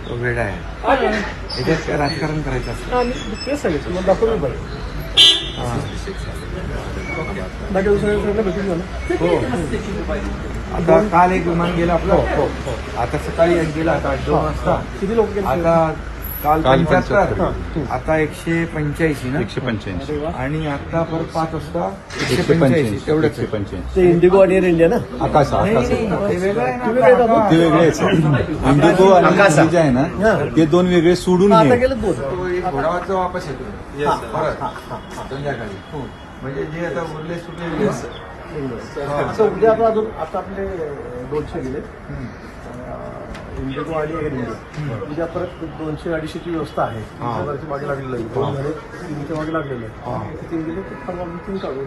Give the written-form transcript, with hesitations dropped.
तो वेळ आहे याच्यात काय राजकारण करायचं असतं. तेच सांगितलं मग दाखवून बरं बाकी दुसऱ्या भेटून झालं. हो आता काल एक विमान गेलं आपलं. आता सकाळी एक गेला, आता 2 वाजता. किती लोक गेले? आता काल 75, आता 185 ना. 185 आणि आता परत 5 वाजता 185. तेवढंच आहे. 185 ते इंडिगो आणि एअर इंडिया ना. आकाशा नाही, आकाशा ते वेगळं आहे ना. ते वेगळं आहे आता. ते वेगळे आहेत. इंडिगो आणि आकाशा जे आहे ना ते दोन वेगळे सोडून आता घे. गेलं दोन. तो एक घोडावरचा वापस येतो परत संध्याकाळी. म्हणजे जे आता उरले सुटले असं उद्या आता अजून आता आपले 200 गेले इंडिगो आणि एअर इंडिया. उद्या परत 200-250ची व्यवस्था आहे. त्यावरती मागे लागलेलं आहे. 2 झाले, 3च्या मागे लागलेलं आहे. 3 गेले तर 3 काढू.